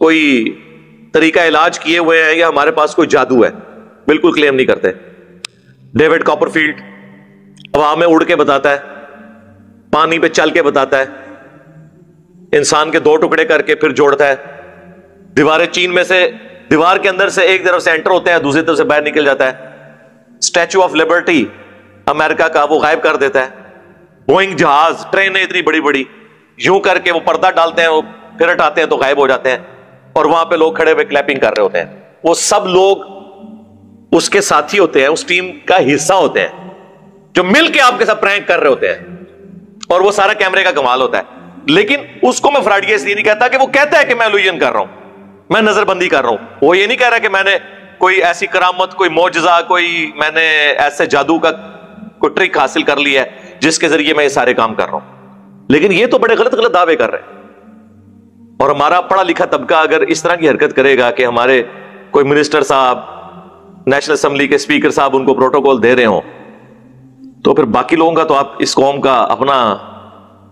کوئی طریقہ علاج کیے ہوئے ہیں یا ہمارے پاس کوئی جادو ہے، بالکل کلیم نہیں کرتے۔ ڈیوڈ کاپرفیلڈ ہوا میں اڑ کے بتاتا ہے، پانی پہ چل کے بتاتا ہے، انسان کے 2 ٹکڑے کر کے پھر جوڑتا ہے، دیواریں چین میں سے، دیوار کے اندر سے ایک طرف سے انٹر ہوتے ہیں، دوسری طرف سے باہر نکل جاتا ہے۔ اسٹیچو آف لبرٹی امریکہ کا وہ غائب کر دیتا ہے۔ بوئنگ جہاز، ٹرینیں اتنی بڑی بڑی یوں کر کے وہ پردہ ڈالتے ہیں، وہ پھر ہٹاتے ہیں تو غائب ہو جاتے ہیں، اور وہاں پہ لوگ کھڑے ہوئے کلیپنگ کر رہے ہوتے ہیں۔ وہ سب لوگ اس کے ساتھی ہوتے ہیں، اس ٹیم کا حصہ ہوتے ہیں جو مل کے آپ کے ساتھ پرینک کر رہے ہوتے ہیں، اور وہ سارا کیمرے کا کمال ہوتا ہے۔ لیکن اس کو میں فراڈیہ اس لیے نہیں کہتا کہ وہ کہتا ہے کہ میں الوژن کر رہا ہوں، میں نظر بندی کر رہا ہوں۔ وہ یہ نہیں کہہ رہا کہ میں نے کوئی ایسی کرامت، کوئی معجزہ، کوئی میں نے ایسے جادو کا کوئی ٹرک حاصل کر لی ہے جس کے ذریعے میں یہ سارے کام کر رہا ہوں۔ لیکن یہ تو بڑے غلط غلط دعوے کر رہے ہیں، اور ہمارا پڑھا لکھا طبقہ اگر اس طرح کی حرکت کرے گا کہ ہمارے کوئی منسٹر صاحب، نیشنل اسمبلی کے اسپیکر صاحب ان کو پروٹوکول دے رہے ہوں، تو پھر باقی لوگوں کا تو آپ اس قوم کا اپنا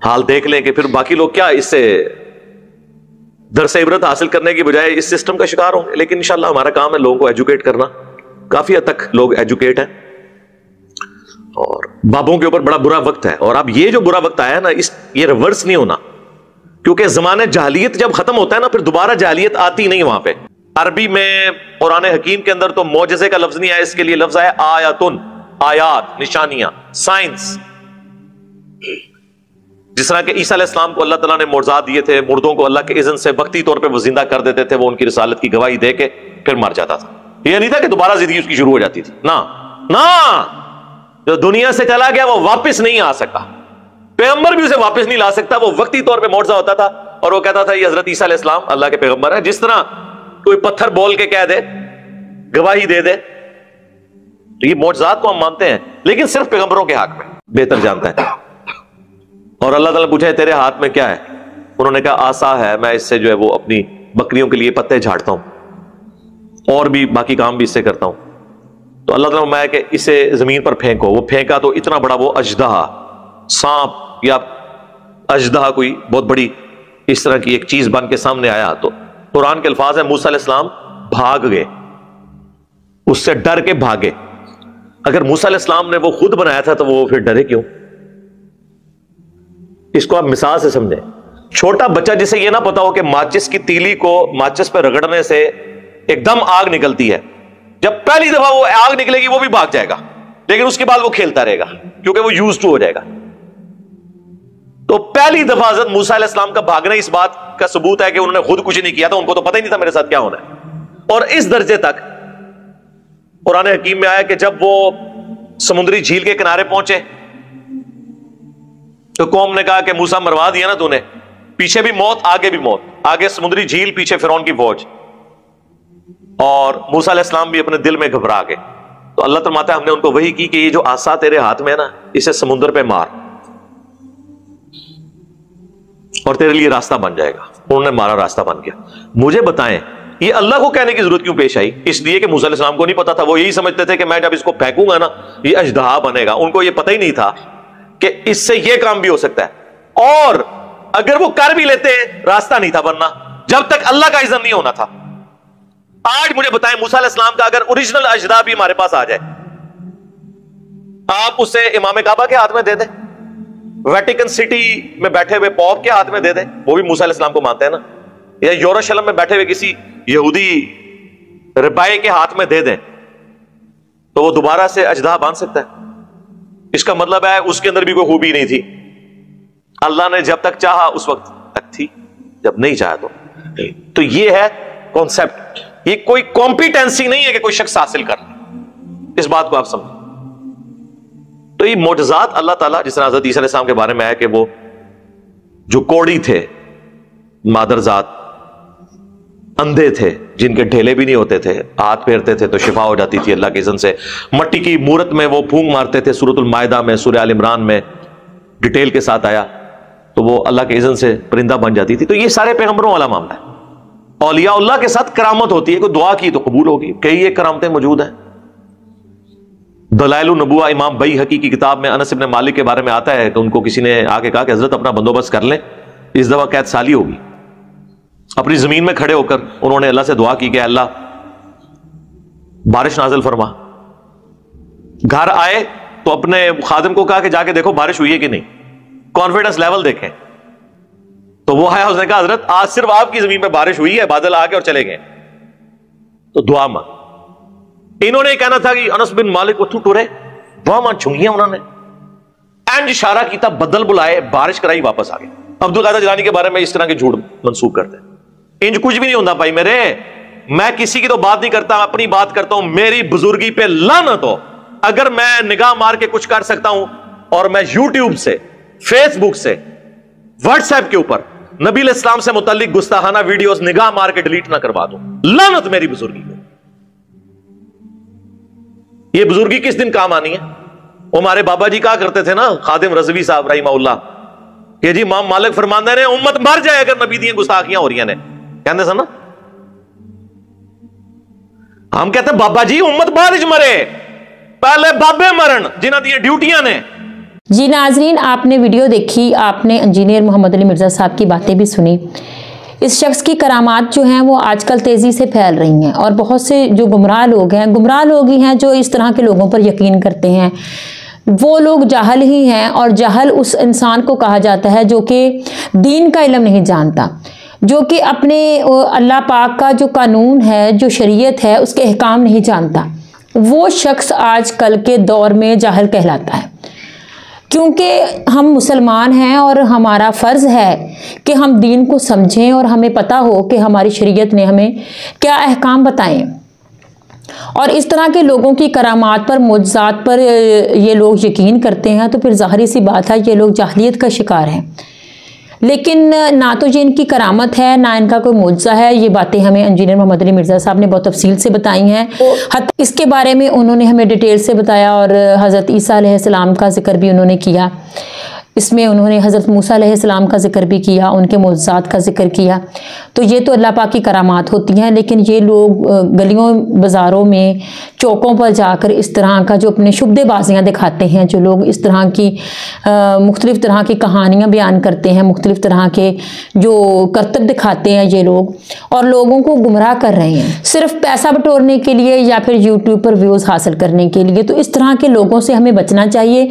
حال دیکھ لیں کہ پھر باقی لوگ کیا اس سے درس عبرت حاصل کرنے کی بجائے اس سسٹم کا شکار ہوں گے۔ لیکن انشاءاللہ ہمارا کام ہے لوگوں کو ایجوکیٹ کرنا، کافی حد تک لوگ ایجوکیٹ ہیں، اور بابوں کے اوپر بڑا برا وقت ہے۔ اور اب یہ جو برا وقت آیا ہے نا، یہ ریورس نہیں ہونا، کیونکہ زمانہ جاہلیت جب ختم ہوتا ہے نا پھر دوبارہ جاہلیت آتی نہیں وہاں پہ۔ عربی میں قرآن حکیم کے اندر تو معجزے کا لفظ نہیں آیا، اس کے لیے لفظ آیا آیاتن، آیات، نشانیاں، سائنس۔ جس طرح کہ عیسیٰ علیہ السلام کو اللہ تعالیٰ نے معجزات دیے تھے، مردوں کو اللہ کے اذن سے وقتی طور پہ وہ زندہ کر دیتے تھے، وہ ان کی رسالت کی گواہی دے کے پھر مر جاتا تھا۔ یہ نہیں تھا کہ دوبارہ زندگی اس کی شروع ہو جاتی تھی، نہ، جو دنیا سے چلا گیا وہ واپس نہیں آ سکا، پیغمبر بھی اسے واپس نہیں لا سکتا، وہ وقتی طور پہ معجزہ ہوتا تھا، اور وہ کہتا تھا یہ حضرت عیسیٰ علیہ السلام اللہ کے پیغمبر ہے۔ جس طرح کوئی پتھر بول کے کہہ دے، گواہی دے دے، تو یہ معجزات کو ہم مانتے ہیں، لیکن صرف پیغمبروں کے حق میں بہتر جانتا ہے۔ اور اللہ تعالیٰ پوچھا تیرے ہاتھ میں کیا ہے؟ انہوں نے کہا آسا ہے، میں اس سے جو ہے وہ اپنی بکریوں کے لیے پتے جھاڑتا ہوں، اور بھی باقی کام بھی اس سے کرتا ہوں۔ تو اللہ تعالیٰ نے کہ اسے زمین پر پھینکو، وہ پھینکا تو اتنا بڑا وہ اژدہا، سانپ یا اژدہا، کوئی بہت بڑی اس طرح کی ایک چیز بن کے سامنے آیا۔ تو قرآن کے الفاظ ہیں موسیٰ علیہ السلام بھاگ گئے، اس سے ڈر کے بھاگے۔ اگر موسیٰ علیہ السلام نے وہ خود بنایا تھا تو وہ پھر ڈرے کیوں؟ اس کو آپ مثال سے سمجھیں۔ چھوٹا بچہ جسے یہ نہ پتا ہو کہ ماچس کی تیلی کو ماچس پہ رگڑنے سے ایک دم آگ نکلتی ہے، جب پہلی دفعہ وہ آگ نکلے گی وہ بھی بھاگ جائے گا، لیکن اس کے بعد وہ کھیلتا رہے گا کیونکہ وہ یوز ٹو ہو جائے گا۔ تو پہلی دفعہ حضرت موسیٰ علیہ السلام کا بھاگنا اس بات کا ثبوت ہے کہ انہوں نے خود کچھ نہیں کیا تھا، ان کو تو پتہ ہی نہیں تھا میرے ساتھ کیا ہونا ہے۔ اور اس درجے تک قرآن حکیم میں آیا کہ جب وہ سمندری جھیل کے کنارے پہنچے تو قوم نے کہا کہ موسیٰ مروا دیا نا تو نے، پیچھے بھی موت آگے بھی موت، آگے سمندری جھیل پیچھے فرعون کی فوج، اور موسیٰ علیہ السلام بھی اپنے دل میں گھبرا گئے۔ تو اللہ فرماتا ہے ہم نے ان کو وحی کی کہ یہ جو عصا تیرے ہاتھ میں ہے نا، اسے سمندر پہ مار اور تیرے لیے راستہ بن جائے گا۔ انہوں نے مارا، راستہ بن گیا۔ مجھے بتائیں یہ اللہ کو کہنے کی ضرورت کیوں پیش آئی؟ اس لیے کہ موسیٰ علیہ السلام کو نہیں پتا تھا، وہ یہی سمجھتے تھے کہ میں جب اس کو پھینکوں گا نا یہ اژدہا بنے گا۔ ان کو یہ پتہ ہی نہیں تھا کہ اس سے یہ کام بھی ہو سکتا ہے، اور اگر وہ کر بھی لیتے راستہ نہیں تھا بننا جب تک اللہ کا اذن نہیں ہونا تھا۔ آج مجھے بتائیں موسیٰ علیہ السلام کا اگر اوریجنل اژدہا بھی ہمارے پاس آ جائے، آپ اسے امام کعبہ کے ہاتھ میں دے دیں، ویٹیکن سٹی میں بیٹھے ہوئے پوپ کے ہاتھ میں دے دیں، وہ بھی موسیٰ علیہ السلام کو مانتے ہیں نا، یا یروشلم میں بیٹھے ہوئے کسی یہودی ربائی کے ہاتھ میں دے دیں، تو وہ دوبارہ سے اژدہا باندھ سکتا ہے؟ اس کا مطلب ہے اس کے اندر بھی کوئی خوبی نہیں تھی، اللہ نے جب تک چاہا اس وقت تک تھی، جب نہیں چاہا تو نہیں۔ تو یہ ہے کانسیپٹ، یہ کوئی کمپیٹنسی نہیں ہے کہ کوئی شخص حاصل کر، اس بات کو آپ سمجھیں۔ تو یہ معجزات اللہ تعالیٰ، جس طرح حضرت عیسیٰ علیہ السلام کے بارے میں ہے کہ وہ جو کوڑی تھے، مادرزاد، اندھے تھے جن کے ڈھیلے بھی نہیں ہوتے تھے، ہاتھ پھیرتے تھے تو شفا ہو جاتی تھی اللہ کے اذن سے، مٹی کی مورت میں وہ پھونک مارتے تھے، سورۃ المائدہ میں، سورہ آل عمران میں ڈیٹیل کے ساتھ آیا، تو وہ اللہ کے اذن سے پرندہ بن جاتی تھی۔ تو یہ سارے پیغمبروں والا معاملہ ہے۔ اولیاء اللہ کے ساتھ کرامت ہوتی ہے، کوئی دعا کی تو قبول ہوگی، کئی ایک کرامتیں موجود ہیں۔ دلائل النبوہ امام بیہقی کی کتاب میں انس بن مالک کے بارے میں آتا ہے کہ ان کو کسی نے آ کے کہا کہ حضرت اپنا بندوبست کر لیں، اس دفعہ قید سالی ہوگی۔ اپنی زمین میں کھڑے ہو کر انہوں نے اللہ سے دعا کی کہ اللہ بارش نازل فرما. گھر آئے تو اپنے خادم کو کہا کہ جا کے دیکھو بارش ہوئی ہے کہ نہیں, کانفیڈنس لیول دیکھیں. تو وہ آیا, اس نے کہا حضرت آج صرف آپ کی زمین پہ بارش ہوئی ہے, بادل آ کے اور چلے گئے. تو دعا مانگ. انہوں نے کہنا تھا کہ انس بن مالک اتھو ٹورے, دعا مانگ چھنگیاں انہوں نے, اینڈ اشارہ کیتا, بدل بلائے, بارش کرائی, واپس آ گئے. عبد القادر جیلانی کے بارے میں اس طرح کے جھوٹ منسوخ کرتے ہیں. انج کچھ بھی نہیں ہوتا بھائی میرے, میں کسی کی تو بات نہیں کرتا, اپنی بات کرتا ہوں. میری بزرگی پہ لعنت ہو اگر میں نگاہ مار کے کچھ کر سکتا ہوں اور میں یوٹیوب سے, فیس بک سے, واٹس ایپ کے اوپر نبی علیہ السلام سے متعلق گستاخانہ ویڈیوز نگاہ مار کے ڈیلیٹ نہ کروا دوں. لعنت میری بزرگی پہ. یہ بزرگی کس دن کام آنی ہے؟ ہمارے بابا جی کہا کرتے تھے نا, خادم رضوی صاحب رحمہ اللہ, کہ جی امام مالک فرماندے نے امت مر جائے اگر نبی دیاں گستاخیاں ہو رہی ہیں. کہندے سن نا, ہم کہتے ہیں بابا جی امت بارش مرے, پہلے بابے مرن جنہاں دی ڈیوٹیاں نے. جی ناظرین, آپ نے ویڈیو دیکھی, آپ نے انجینئر محمد علی مرزا صاحب کی باتیں بھی سنی. اس شخص کی کرامات جو ہیں وہ آج کل تیزی سے پھیل رہی ہیں, اور بہت سے جو گمراہ لوگ ہی ہیں جو اس طرح کے لوگوں پر یقین کرتے ہیں. وہ لوگ جاہل ہی ہیں, اور جاہل اس انسان کو کہا جاتا ہے جو کہ دین کا علم نہیں جانتا, جو کہ اپنے اللہ پاک کا جو قانون ہے, جو شریعت ہے, اس کے احکام نہیں جانتا. وہ شخص آج کل کے دور میں جاہل کہلاتا ہے. کیونکہ ہم مسلمان ہیں اور ہمارا فرض ہے کہ ہم دین کو سمجھیں اور ہمیں پتہ ہو کہ ہماری شریعت نے ہمیں کیا احکام بتائیں. اور اس طرح کے لوگوں کی کرامات پر, معجزات پر یہ لوگ یقین کرتے ہیں تو پھر ظاہری سی بات ہے یہ لوگ جاہلیت کا شکار ہیں. لیکن نہ تو یہ ان کی کرامت ہے, نہ ان کا کوئی معجزہ ہے. یہ باتیں ہمیں انجینئر محمد علی مرزا صاحب نے بہت تفصیل سے بتائی ہیں. اس کے بارے میں انہوں نے ہمیں ڈیٹیل سے بتایا, اور حضرت عیسیٰ علیہ السلام کا ذکر بھی انہوں نے کیا. اس میں انہوں نے حضرت موسیٰ علیہ السلام کا ذکر بھی کیا, ان کے معجزات کا ذکر کیا. تو یہ تو اللہ پاک کی کرامات ہوتی ہیں. لیکن یہ لوگ گلیوں بازاروں میں, چوکوں پر جا کر اس طرح کا جو اپنے شبدے بازیاں دکھاتے ہیں, جو لوگ اس طرح کی مختلف طرح کی کہانیاں بیان کرتے ہیں, مختلف طرح کے جو کرتب دکھاتے ہیں یہ لوگ, اور لوگوں کو گمراہ کر رہے ہیں صرف پیسہ بٹورنے کے لیے یا پھر یوٹیوب پر ویوز حاصل کرنے کے لیے. تو اس طرح کے لوگوں سے ہمیں بچنا چاہیے.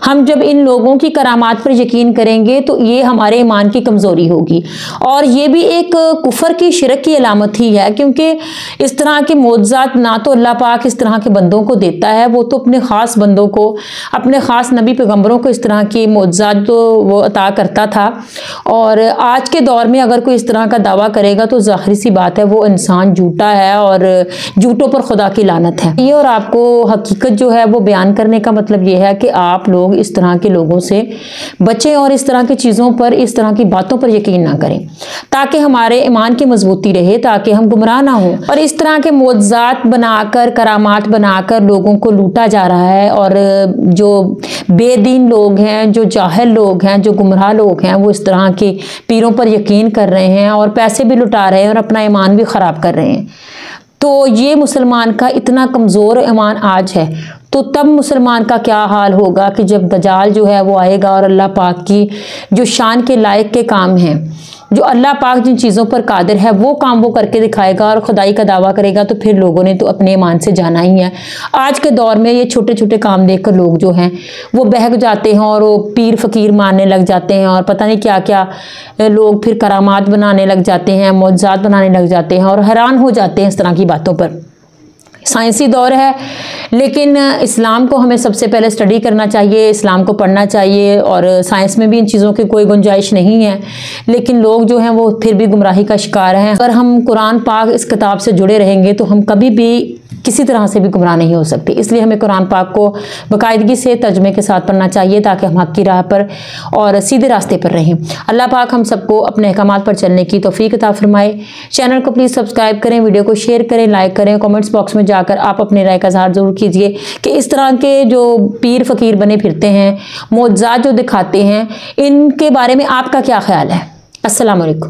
ہم جب ان لوگوں کی کرامات پر یقین کریں گے تو یہ ہمارے ایمان کی کمزوری ہوگی, اور یہ بھی ایک کفر کی, شرک کی علامت ہی ہے. کیونکہ اس طرح کے معجزات نہ تو اللہ پاک اس طرح کے بندوں کو دیتا ہے, وہ تو اپنے خاص بندوں کو, اپنے خاص نبی پیغمبروں کو اس طرح کی معجزات تو وہ عطا کرتا تھا. اور آج کے دور میں اگر کوئی اس طرح کا دعویٰ کرے گا تو ظاہری سی بات ہے وہ انسان جھوٹا ہے, اور جھوٹوں پر خدا کی لعنت ہے. یہ اور آپ کو حقیقت جو ہے وہ بیان کرنے کا مطلب یہ ہے کہ آپ لوگ اس طرح کے لوگوں سے بچیں, اور اس طرح کی چیزوں پر, اس طرح کی باتوں پر یقین نہ کریں, تاکہ ہمارے ایمان کی مضبوطی رہے, تاکہ ہم گمراہ نہ ہوں. اور اس طرح کے معجزات بنا کر, کرامات بنا کر لوگوں کو لوٹا جا رہا ہے. اور جو بے دین لوگ ہیں, جو جاہل لوگ ہیں, جو گمراہ لوگ ہیں, وہ اس طرح کے پیروں پر یقین کر رہے ہیں, اور پیسے بھی لٹا رہے ہیں, اور اپنا ایمان بھی خراب کر رہے ہیں. تو یہ مسلمان کا اتنا کمزور ایمان آج ہے, تو تب مسلمان کا کیا حال ہوگا کہ جب دجال جو ہے وہ آئے گا, اور اللہ پاک کی جو شان کے لائق کے کام ہیں, جو اللہ پاک جن چیزوں پر قادر ہے, وہ کام وہ کر کے دکھائے گا اور خدائی کا دعویٰ کرے گا, تو پھر لوگوں نے تو اپنے ایمان سے جانا ہی ہے. آج کے دور میں یہ چھوٹے چھوٹے کام دیکھ کر لوگ جو ہیں وہ بہک جاتے ہیں, اور وہ پیر فقیر ماننے لگ جاتے ہیں, اور پتہ نہیں کیا کیا لوگ پھر کرامات بنانے لگ جاتے ہیں, معجزات بنانے لگ جاتے ہیں, اور حیران ہو جاتے ہیں اس طرح کی باتوں پر. سائنسی دور ہے, لیکن اسلام کو ہمیں سب سے پہلے اسٹڈی کرنا چاہیے, اسلام کو پڑھنا چاہیے, اور سائنس میں بھی ان چیزوں کی کوئی گنجائش نہیں ہے. لیکن لوگ جو ہیں وہ پھر بھی گمراہی کا شکار ہیں. اگر ہم قرآن پاک اس کتاب سے جڑے رہیں گے تو ہم کبھی بھی کسی طرح سے بھی گمراہ نہیں ہو سکتے. اس لیے ہمیں قرآن پاک کو باقاعدگی سے ترجمے کے ساتھ پڑھنا چاہیے, تاکہ ہم حق کی راہ پر اور سیدھے راستے پر رہیں. اللہ پاک ہم سب کو اپنے احکامات پر چلنے کی توفیق عطا فرمائے. چینل کو پلیز سبسکرائب کریں, ویڈیو کو شیئر کریں, لائک کریں, کامنٹس باکس میں جا کر آپ اپنے رائے کا اظہار ضرور کیجئے کہ اس طرح کے جو پیر فقیر بنے پھرتے ہیں, معجزات جو دکھاتے ہیں, ان کے بارے میں آپ کا کیا خیال ہے. السلام علیکم.